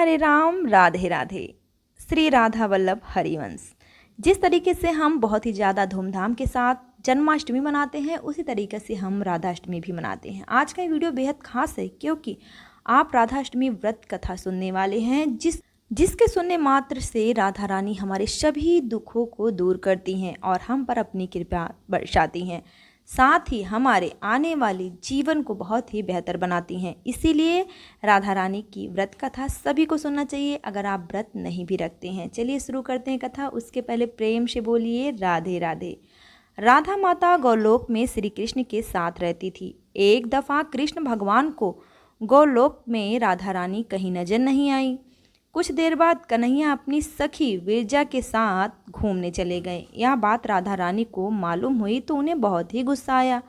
हरे राम राधे राधे। श्री राधा वल्लभ हरिवंश। जिस तरीके से हम बहुत ही ज़्यादा धूमधाम के साथ जन्माष्टमी मनाते हैं, उसी तरीके से हम राधाष्टमी भी मनाते हैं। आज का ये वीडियो बेहद खास है क्योंकि आप राधाष्टमी व्रत कथा सुनने वाले हैं, जिसके सुनने मात्र से राधा रानी हमारे सभी दुखों को दूर करती हैं और हम पर अपनी कृपा बरसाती हैं, साथ ही हमारे आने वाले जीवन को बहुत ही बेहतर बनाती हैं। इसीलिए राधा रानी की व्रत कथा सभी को सुनना चाहिए, अगर आप व्रत नहीं भी रखते हैं। चलिए शुरू करते हैं कथा। उसके पहले प्रेम से बोलिए राधे राधे। राधा माता गौलोक में श्री कृष्ण के साथ रहती थी। एक दफ़ा कृष्ण भगवान को गौलोक में राधा रानी कहीं नजर नहीं आई। कुछ देर बाद कन्हैया अपनी सखी विरजा के साथ घूमने चले गए। यह बात राधा रानी को मालूम हुई तो उन्हें बहुत ही गुस्सा आया।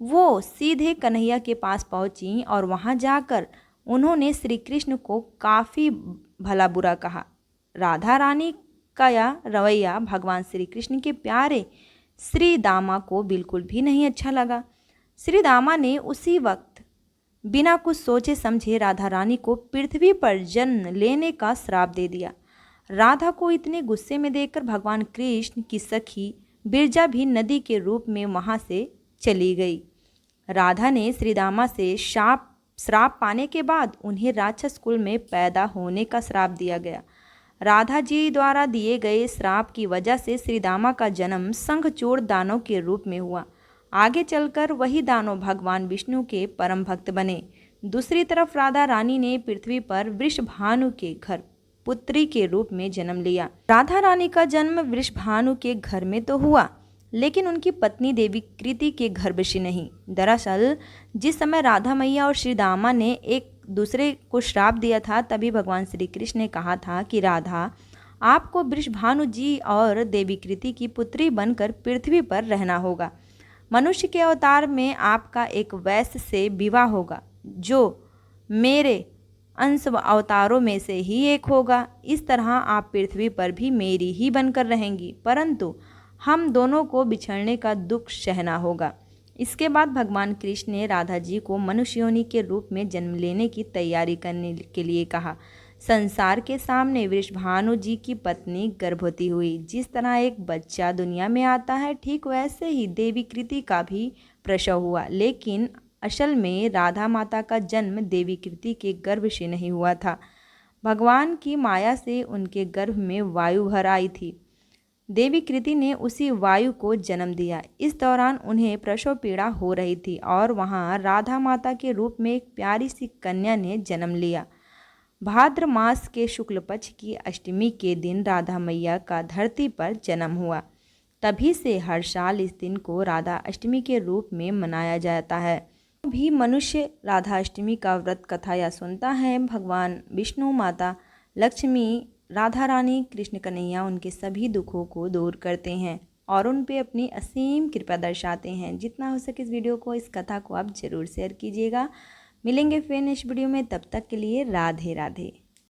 वो सीधे कन्हैया के पास पहुंची और वहां जाकर उन्होंने श्री कृष्ण को काफ़ी भला बुरा कहा। राधा रानी का यह रवैया भगवान श्री कृष्ण के प्यारे श्री दामा को बिल्कुल भी नहीं अच्छा लगा। श्री दामा ने उसी वक्त बिना कुछ सोचे समझे राधा रानी को पृथ्वी पर जन्म लेने का श्राप दे दिया। राधा को इतने गुस्से में देखकर भगवान कृष्ण की सखी बिरजा भी नदी के रूप में वहां से चली गई। राधा ने श्रीदामा से श्राप पाने के बाद उन्हें राक्षस कुल में पैदा होने का श्राप दिया गया। राधा जी द्वारा दिए गए श्राप की वजह से श्रीदामा का जन्म शंखचूड़ दानव के रूप में हुआ। आगे चलकर वही दानव भगवान विष्णु के परम भक्त बने। दूसरी तरफ राधा रानी ने पृथ्वी पर वृषभानु के घर पुत्री के रूप में जन्म लिया। राधा रानी का जन्म वृषभानु के घर में तो हुआ, लेकिन उनकी पत्नी देवी कृति के गर्भ से नहीं। दरअसल जिस समय राधा मैया और श्री दामा ने एक दूसरे को श्राप दिया था, तभी भगवान श्री कृष्ण ने कहा था कि राधा, आपको वृषभानु जी और देवी कृति की पुत्री बनकर पृथ्वी पर रहना होगा। मनुष्य के अवतार में आपका एक वैश्य से विवाह होगा, जो मेरे अंश अवतारों में से ही एक होगा। इस तरह आप पृथ्वी पर भी मेरी ही बनकर रहेंगी, परंतु हम दोनों को बिछड़ने का दुख सहना होगा। इसके बाद भगवान कृष्ण ने राधा जी को मनुष्य योनि के रूप में जन्म लेने की तैयारी करने के लिए कहा। संसार के सामने वृषभानु जी की पत्नी गर्भवती हुई। जिस तरह एक बच्चा दुनिया में आता है, ठीक वैसे ही देवी कृति का भी प्रसव हुआ, लेकिन असल में राधा माता का जन्म देवी कृति के गर्भ से नहीं हुआ था। भगवान की माया से उनके गर्भ में वायु भर आई थी। देवी कृति ने उसी वायु को जन्म दिया। इस दौरान उन्हें प्रसव पीड़ा हो रही थी और वहाँ राधा माता के रूप में एक प्यारी सी कन्या ने जन्म लिया। भाद्र मास के शुक्ल पक्ष की अष्टमी के दिन राधा मैया का धरती पर जन्म हुआ। तभी से हर साल इस दिन को राधा अष्टमी के रूप में मनाया जाता है। भी मनुष्य राधा अष्टमी का व्रत कथा या सुनता है, भगवान विष्णु, माता लक्ष्मी, राधा रानी, कृष्ण कन्हैया उनके सभी दुखों को दूर करते हैं और उन पे अपनी असीम कृपा दर्शाते हैं। जितना हो सके इस वीडियो को, इस कथा को आप ज़रूर शेयर कीजिएगा। मिलेंगे फिर नेक्स्ट वीडियो में, तब तक के लिए राधे राधे।